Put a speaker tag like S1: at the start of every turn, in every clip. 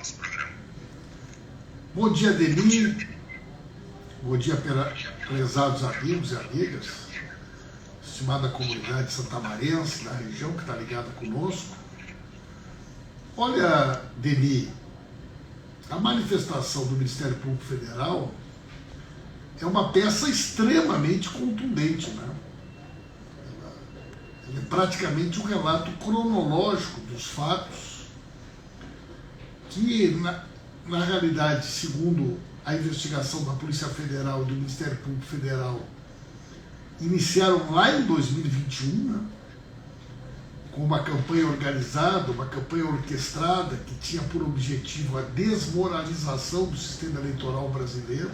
S1: nosso programa.
S2: Bom dia, Denis. Bom dia, prezados amigos e amigas, estimada comunidade santamarense da região que está ligada conosco. Olha, Denis, a manifestação do Ministério Público Federal é uma peça extremamente contundente, né? Ela é praticamente um relato cronológico dos fatos que, na realidade, segundo a investigação da Polícia Federal e do Ministério Público Federal, iniciaram lá em 2021, né? Com uma campanha organizada, uma campanha orquestrada que tinha por objetivo a desmoralização do sistema eleitoral brasileiro,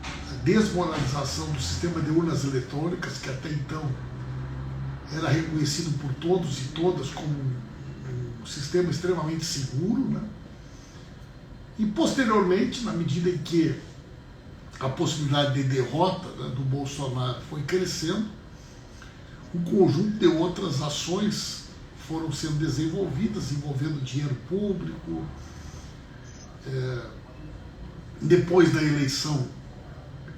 S2: a desmoralização do sistema de urnas eletrônicas, que até então era reconhecido por todos e todas como um sistema extremamente seguro, né? E posteriormente, na medida em que a possibilidade de derrota, né, do Bolsonaro foi crescendo, um conjunto de outras ações foram sendo desenvolvidas, envolvendo dinheiro público. Depois da eleição,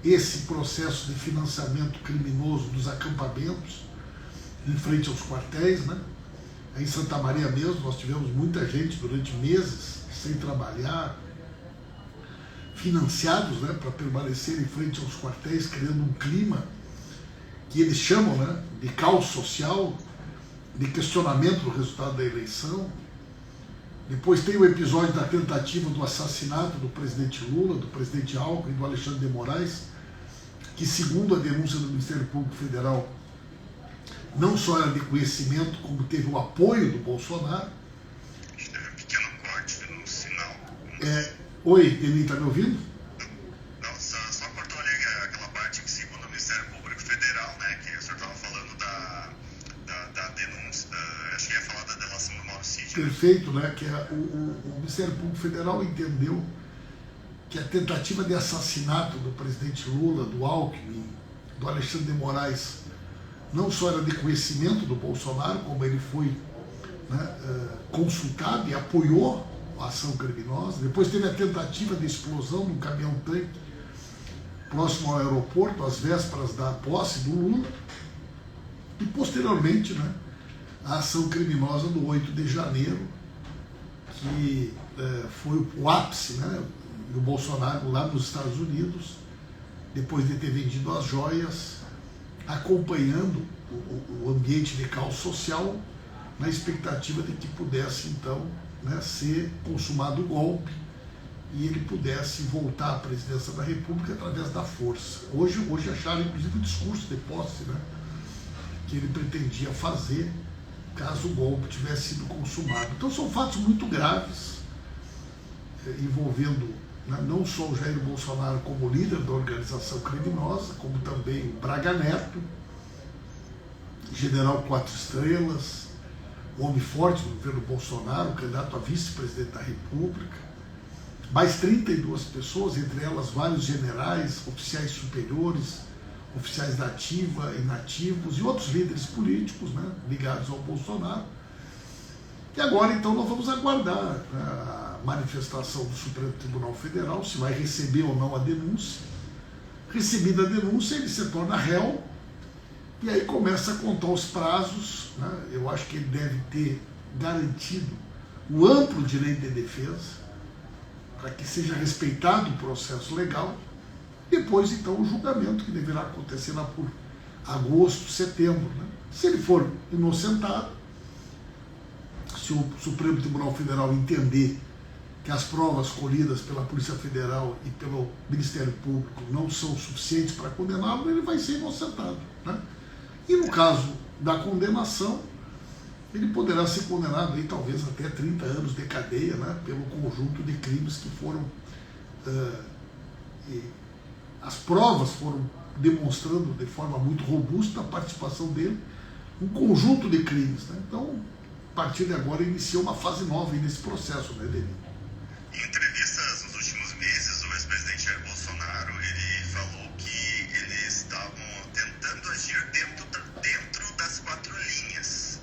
S2: esse processo de financiamento criminoso dos acampamentos em frente aos quartéis, né? Em Santa Maria mesmo, nós tivemos muita gente durante meses sem trabalhar, financiados, né, para permanecer em frente aos quartéis, criando um clima que eles chamam, né, de caos social, de questionamento do resultado da eleição. Depois tem o episódio da tentativa do assassinato do presidente Lula, do presidente Alckmin e do Alexandre de Moraes, que, segundo a denúncia do Ministério Público Federal, não só era de conhecimento, como teve o apoio do Bolsonaro.
S1: Teve um pequeno corte no sinal.
S2: Oi, Denis, está me ouvindo?
S1: Não, só cortou ali aquela parte que, segundo o Ministério Público Federal, né, que o senhor estava falando da denúncia, acho que ia falar da delação do Mauro Cid.
S2: Perfeito, né? Que o Ministério Público Federal entendeu que a tentativa de assassinato do presidente Lula, do Alckmin, do Alexandre de Moraes, não só era de conhecimento do Bolsonaro, como ele foi, né, consultado e apoiou a ação criminosa. Depois teve a tentativa de explosão de um caminhão-tanque próximo ao aeroporto, às vésperas da posse do Lula. E posteriormente, né, a ação criminosa do 8 de janeiro, que foi o ápice, né, do Bolsonaro lá nos Estados Unidos, depois de ter vendido as joias, acompanhando o ambiente de caos social, na expectativa de que pudesse, então, né, ser consumado o golpe e ele pudesse voltar à presidência da República através da força. Hoje acharam, inclusive, o discurso de posse, né, que ele pretendia fazer caso o golpe tivesse sido consumado. Então são fatos muito graves, envolvendo, né, não só o Jair Bolsonaro como líder da organização criminosa, como também o Braga Neto, general 4 estrelas, o homem forte do governo Bolsonaro, candidato a vice-presidente da República, mais 32 pessoas, entre elas vários generais, oficiais superiores, oficiais da ativa, inativos e outros líderes políticos, né, ligados ao Bolsonaro. E agora, então, nós vamos aguardar, né, a manifestação do Supremo Tribunal Federal, se vai receber ou não a denúncia. Recebida a denúncia, ele se torna réu, e aí começa a contar os prazos, né? Eu acho que ele deve ter garantido o amplo direito de defesa, para que seja respeitado o processo legal. Depois, então, o julgamento, que deverá acontecer lá por agosto, setembro, né? Se ele for inocentado, se o Supremo Tribunal Federal entender que as provas colhidas pela Polícia Federal e pelo Ministério Público não são suficientes para condená-lo, ele vai ser inocentado, né? E no caso da condenação, ele poderá ser condenado aí, talvez até 30 anos de cadeia, né, pelo conjunto de crimes que foram... as provas foram demonstrando de forma muito robusta a participação dele, um conjunto de crimes, né? Então, a partir de agora, iniciou uma fase nova nesse processo, né, Denis?
S1: Em entrevistas nos últimos meses, o ex-presidente Jair Bolsonaro, ele falou que eles estavam tentando agir dentro das 4 linhas,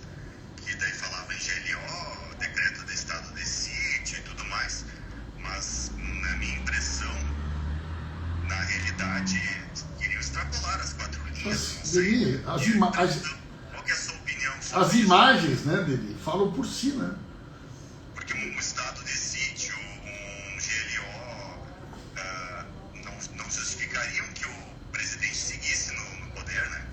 S1: que daí falava em GLO, decreto de estado de sítio e tudo
S2: Denis,
S1: qual que é a sua opinião sobre
S2: as
S1: isso?
S2: imagens, né, Denis, falam por si, né?
S1: Porque um estado de sítio, um GLO, não justificariam que o presidente seguisse no poder, né?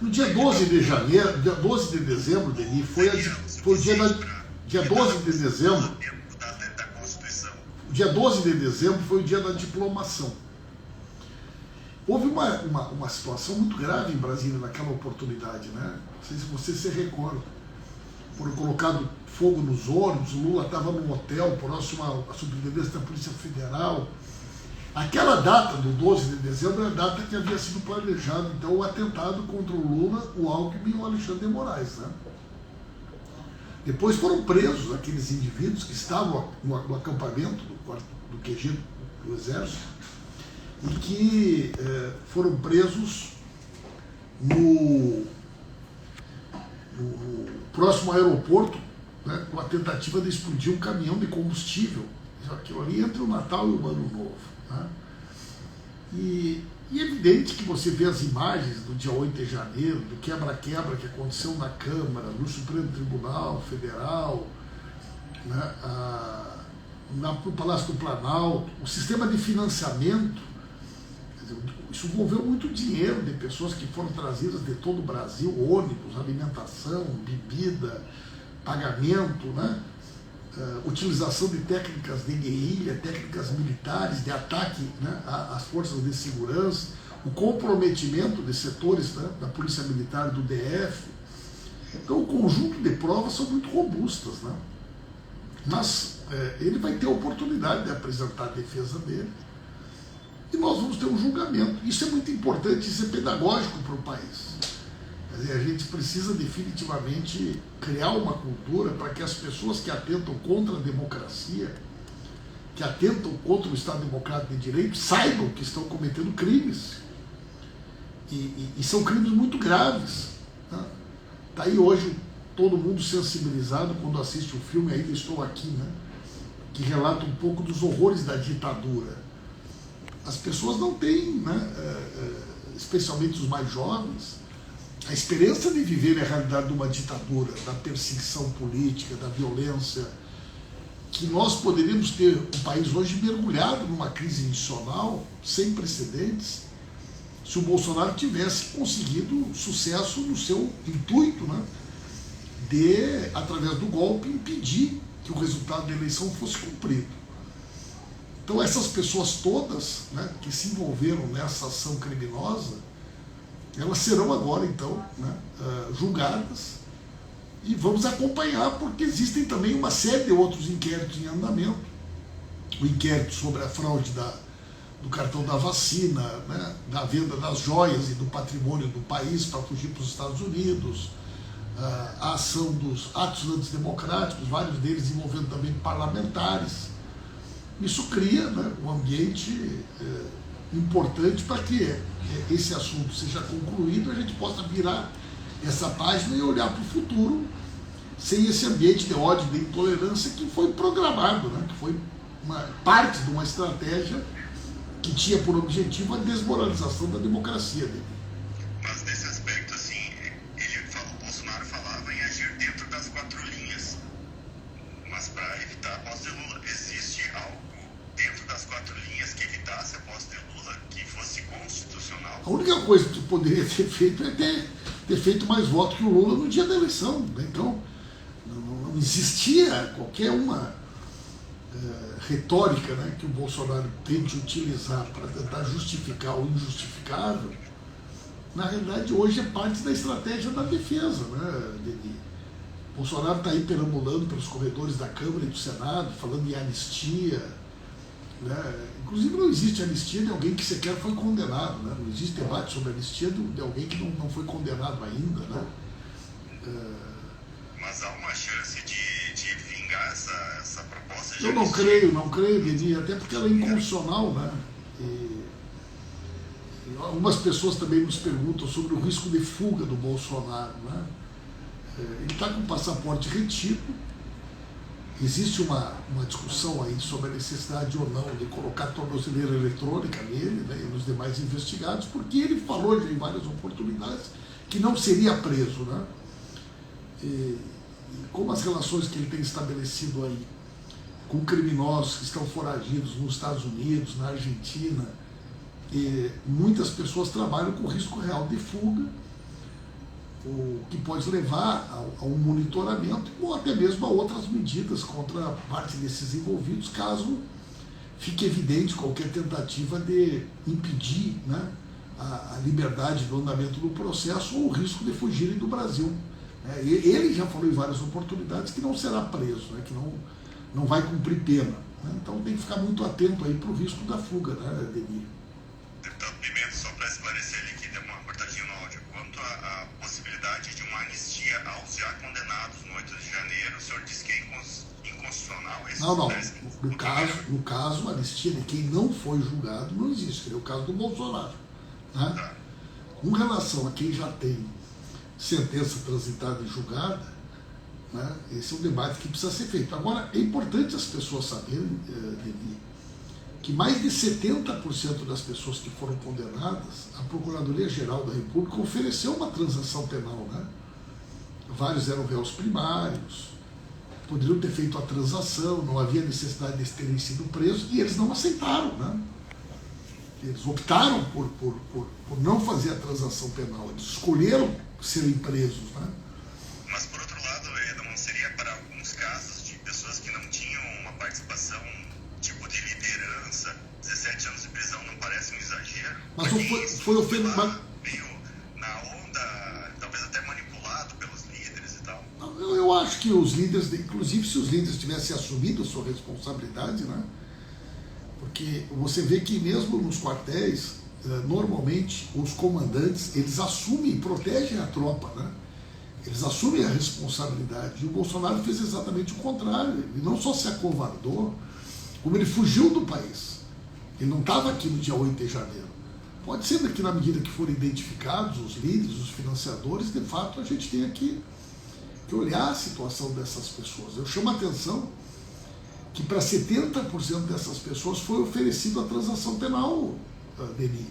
S2: No dia 12 de janeiro, dia 12 de dezembro, Denis, foi o dia dia 12 de dezembro.
S1: Da Constituição.
S2: O dia 12 de dezembro foi o dia da diplomação. Houve uma situação muito grave em Brasília naquela oportunidade, né? Não sei se você se recorda. Foram colocado fogo nos ônibus, o Lula estava num hotel próximo à Superintendência da Polícia Federal. Aquela data do 12 de dezembro é a data que havia sido planejado, então, o atentado contra o Lula, o Alckmin e o Alexandre de Moraes, né? Depois foram presos aqueles indivíduos que estavam no acampamento do QG do Exército e que foram presos no próximo aeroporto, né, com a tentativa de explodir um caminhão de combustível. Aquilo ali entre o Natal e o Ano Novo. Né? E é evidente que você vê as imagens do dia 8 de janeiro, do quebra-quebra que aconteceu na Câmara, no Supremo Tribunal Federal, né, no Palácio do Planalto, o sistema de financiamento. Isso envolveu muito dinheiro de pessoas que foram trazidas de todo o Brasil, ônibus, alimentação, bebida, pagamento, né? Utilização de técnicas de guerrilha, técnicas militares, de ataque, né, às forças de segurança, o comprometimento de setores, né, da Polícia Militar do DF. Então, o conjunto de provas são muito robustas, né? Mas ele vai ter a oportunidade de apresentar a defesa dele. E nós vamos ter um julgamento. Isso é muito importante, isso é pedagógico para o país. Quer dizer, a gente precisa definitivamente criar uma cultura para que as pessoas que atentam contra a democracia, que atentam contra o Estado Democrático de Direito, saibam que estão cometendo crimes. E são crimes muito graves. Né? Está aí hoje todo mundo sensibilizado quando assiste o filme Ainda Estou Aqui, né? Que relata um pouco dos horrores da ditadura. As pessoas não têm, né, especialmente os mais jovens, a esperança de viver a realidade de uma ditadura, da perseguição política, da violência, que nós poderíamos ter um país hoje mergulhado numa crise institucional sem precedentes, se o Bolsonaro tivesse conseguido sucesso no seu intuito, né, de, através do golpe, impedir que o resultado da eleição fosse cumprido. Então essas pessoas todas, né, que se envolveram nessa ação criminosa, elas serão agora então, né, julgadas, e vamos acompanhar, porque existem também uma série de outros inquéritos em andamento. O inquérito sobre a fraude do cartão da vacina, né, da venda das joias e do patrimônio do país para fugir para os Estados Unidos, a ação dos atos antidemocráticos, vários deles envolvendo também parlamentares. Isso cria, né, um ambiente importante para que esse assunto seja concluído e a gente possa virar essa página e olhar para o futuro sem esse ambiente de ódio e de intolerância que foi programado, né, que foi uma parte de uma estratégia que tinha por objetivo a desmoralização da democracia dele.
S1: Mas nesse aspecto, assim, o Bolsonaro falava em agir dentro das 4 linhas. Mas para evitar a posse de Lula, existe algo dentro das 4 linhas que evitasse a posse de Lula, que fosse constitucional?
S2: A única coisa que tu poderia ter feito é ter feito mais votos que o Lula no dia da eleição. Né? Então, não existia qualquer uma retórica, né, que o Bolsonaro tente utilizar para tentar justificar o injustificável. Na realidade, hoje é parte da estratégia da defesa, né, Denis? Bolsonaro está aí perambulando pelos corredores da Câmara e do Senado, falando em anistia. Né? Inclusive, não existe anistia de alguém que sequer foi condenado. Né? Não existe debate sobre anistia de alguém que não foi condenado ainda. Né?
S1: Mas há uma chance de vingar essa proposta de
S2: Eu não creio, Denis, até porque ela é inconstitucional. Né? E algumas pessoas também nos perguntam sobre o risco de fuga do Bolsonaro. Né? Ele está com o passaporte retido, existe uma discussão aí sobre a necessidade ou não de colocar tornozeleira eletrônica nele, né, e nos demais investigados, porque ele falou já em várias oportunidades que não seria preso, né? E como as relações que ele tem estabelecido aí com criminosos que estão foragidos nos Estados Unidos, na Argentina, muitas pessoas trabalham com risco real de fuga, o que pode levar a um monitoramento ou até mesmo a outras medidas contra parte desses envolvidos, caso fique evidente qualquer tentativa de impedir, né, a liberdade do andamento do processo ou o risco de fugirem do Brasil. Ele já falou em várias oportunidades que não será preso, né, que não vai cumprir pena. Né? Então tem que ficar muito atento aí para o risco da fuga, né, Denis?
S1: Deputado Pimenta, só para esclarecer ali que deu uma cortadinha no áudio, quanto à possibilidade de uma anistia aos já condenados no 8 de janeiro, o senhor disse que é inconstitucional?
S2: Não. No caso, a anistia de quem não foi julgado não existe, é o caso do Bolsonaro. Né?
S1: Tá.
S2: Com relação a quem já tem sentença transitada e julgada, né, esse é um debate que precisa ser feito. Agora, é importante as pessoas saberem, Denis, que mais de 70% das pessoas que foram condenadas, a Procuradoria-Geral da República ofereceu uma transação penal. Né? Vários eram réus primários, poderiam ter feito a transação, não havia necessidade de terem sido presos, e eles não aceitaram. Né? Eles optaram por não fazer a transação penal, eles escolheram serem presos. Né?
S1: Mas, por outro lado, não seria para alguns casos de pessoas que não tinham uma participação tipo de liderança, 17 anos de prisão não parece um exagero?
S2: Mas foi o fenômeno
S1: meio na onda, talvez até manipulado pelos líderes e tal.
S2: Eu acho que os líderes, inclusive se os líderes tivessem assumido a sua responsabilidade, né? Porque você vê que mesmo nos quartéis, normalmente os comandantes, eles assumem e protegem a tropa, né? Eles assumem a responsabilidade. E o Bolsonaro fez exatamente o contrário. Ele não só se acovardou, como ele fugiu do país. Ele não estava aqui no dia 8 de janeiro. Pode ser que na medida que forem identificados os líderes, os financiadores, de fato a gente tenha que olhar a situação dessas pessoas. Eu chamo a atenção que para 70% dessas pessoas foi oferecido a transação penal, Denis.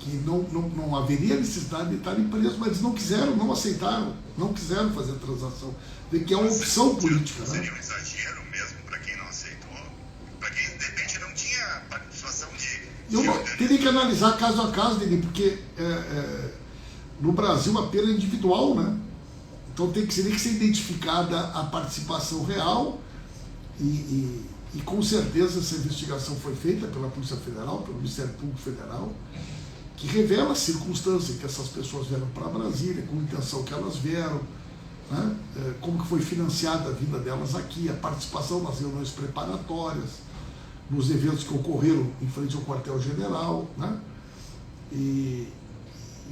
S2: Que não haveria necessidade de estarem presos, mas eles não quiseram, não aceitaram, não quiseram fazer a transação. Que é uma opção política.
S1: Seria um exagero mesmo para quem não aceitou? Para quem, de repente, não tinha participação de
S2: teria que analisar caso a caso, Denis, porque no Brasil a pena é individual, né? Então teria que ser identificada a participação real e com certeza essa investigação foi feita pela Polícia Federal, pelo Ministério Público Federal, que revela a circunstância que essas pessoas vieram para Brasília, com a intenção que elas vieram, né? Como que foi financiada a vinda delas aqui, a participação nas reuniões preparatórias, nos eventos que ocorreram em frente ao quartel-general. Né?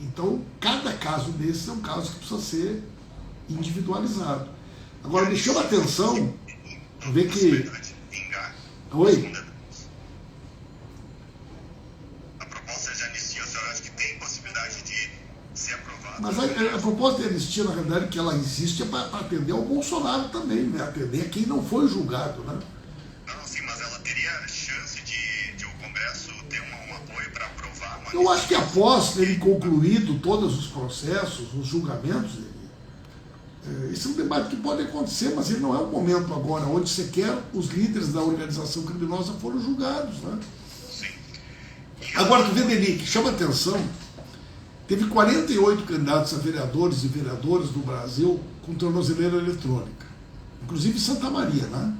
S2: Então, cada caso desses é um caso que precisa ser individualizado. Agora, me chama a atenção ver que... Oi? Mas a proposta de anistia, na realidade, que ela existe é para atender ao Bolsonaro também, né? Atender a quem não foi julgado, né?
S1: Não, sim, mas ela teria chance de o Congresso ter um apoio para aprovar uma...
S2: Eu acho que após terem concluído todos os processos, os julgamentos, esse é um debate que pode acontecer, mas ele não é o momento agora, onde sequer os líderes da organização criminosa foram julgados, né?
S1: Sim.
S2: Agora, tu vê, Denis, que chama atenção, teve 48 candidatos a vereadores e vereadoras do Brasil com tornozeleira eletrônica, inclusive em Santa Maria, né?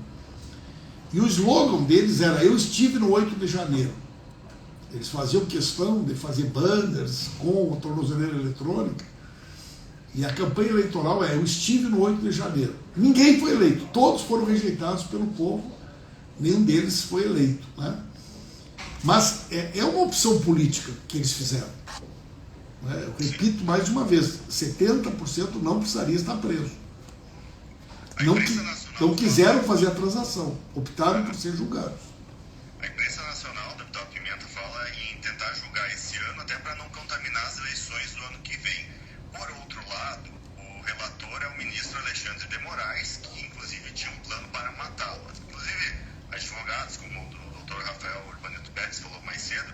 S2: E o slogan deles era: eu estive no 8 de janeiro. Eles faziam questão de fazer banners com a tornozeleira eletrônica, e a campanha eleitoral é: eu estive no 8 de janeiro. Ninguém foi eleito, todos foram rejeitados pelo povo, nenhum deles foi eleito, né? Mas é uma opção política que eles fizeram. Eu repito mais de uma vez, 70% não precisaria estar preso. Não quiseram fazer a transação, optaram por ser julgados.
S1: A imprensa nacional, o deputado Pimenta, fala em tentar julgar esse ano, até para não contaminar as eleições do ano que vem. Por outro lado, o relator é o ministro Alexandre de Moraes, que inclusive inclusive tinha um plano para matá-lo. Inclusive, advogados como o doutor Rafael Urbanito Pérez falou mais cedo,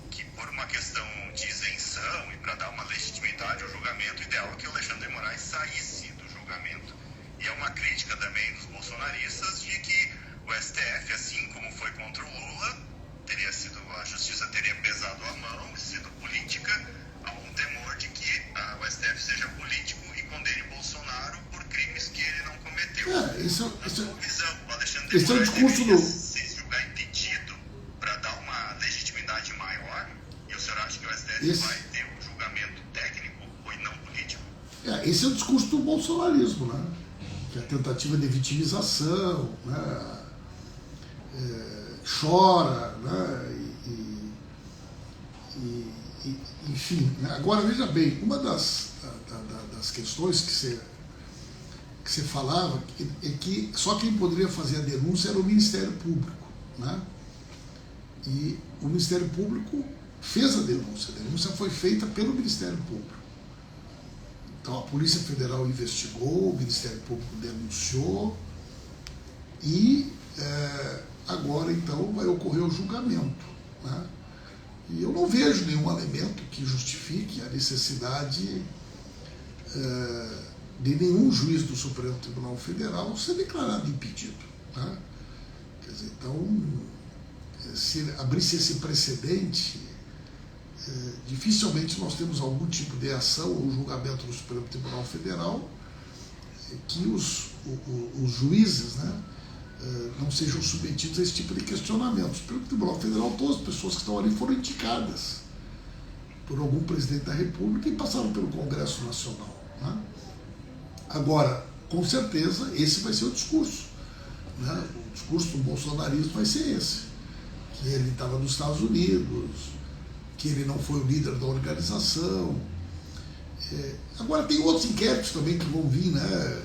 S1: que por uma questão de isenção e para dar uma legitimidade ao julgamento, o ideal é que o Alexandre de Moraes saísse do julgamento. E é uma crítica também dos bolsonaristas de que o STF, assim como foi contra o Lula, a justiça teria pesado a mão e sido política. Há um temor de que o STF seja político e condene Bolsonaro por crimes que ele não cometeu. Na sua visão, o Alexandre de Moraes deveria se julgar impedido para dar uma legitimidade maior? E o senhor acha que o STF vai ter um julgamento técnico ou não político?
S2: Esse é o discurso do bolsonarismo, né? Que é a tentativa de vitimização, né? Chora, né? Enfim, né? Agora veja bem, uma das questões que você falava é que só quem poderia fazer a denúncia era o Ministério Público, né? E o Ministério Público fez a denúncia foi feita pelo Ministério Público. Então a Polícia Federal investigou, o Ministério Público denunciou e agora então vai ocorrer o julgamento, né? E eu não vejo nenhum elemento que justifique a necessidade de nenhum juiz do Supremo Tribunal Federal ser declarado impedido, né? Quer dizer, então, se abrisse esse precedente, dificilmente nós temos algum tipo de ação ou julgamento do Supremo Tribunal Federal que os juízes, né, não sejam submetidos a esse tipo de questionamentos. Pelo Tribunal Federal, todas as pessoas que estão ali foram indicadas por algum presidente da República e passaram pelo Congresso Nacional, né? Agora, com certeza, esse vai ser o discurso, né? O discurso do bolsonarismo vai ser esse, que ele estava nos Estados Unidos, que ele não foi o líder da organização. Agora, tem outros inquéritos também que vão vir, né,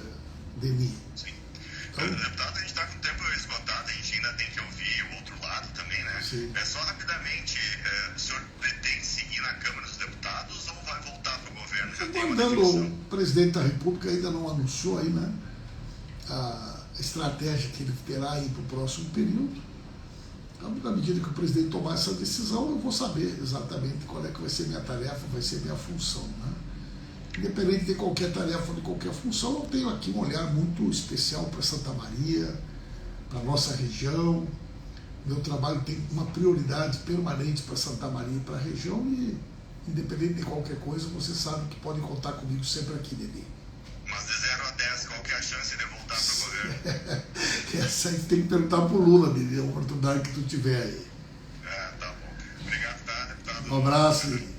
S2: Denis?
S1: Sim. Então, deputado, a gente está com o tempo esgotado, a gente ainda tem que ouvir o outro lado também, né?
S2: Sim.
S1: Só rapidamente, o senhor pretende seguir na Câmara dos Deputados ou vai voltar para o governo? Já tem uma definição?
S2: O presidente da República ainda não anunciou aí, né, a estratégia que ele terá aí para o próximo período. Então, na medida que o presidente tomar essa decisão, eu vou saber exatamente qual é que vai ser minha tarefa, vai ser minha função, né? Independente de qualquer tarefa, de qualquer função, eu tenho aqui um olhar muito especial para Santa Maria, para a nossa região. Meu trabalho tem uma prioridade permanente para Santa Maria e para a região e, independente de qualquer coisa, você sabe que podem contar comigo sempre aqui, Denis.
S1: Mas de 0 a 10, qual que é a chance de voltar para o governo?
S2: Essa aí tem que perguntar para o Lula, Denis, a oportunidade que tu tiver aí.
S1: Tá bom. Obrigado, tá, deputado?
S2: Um abraço.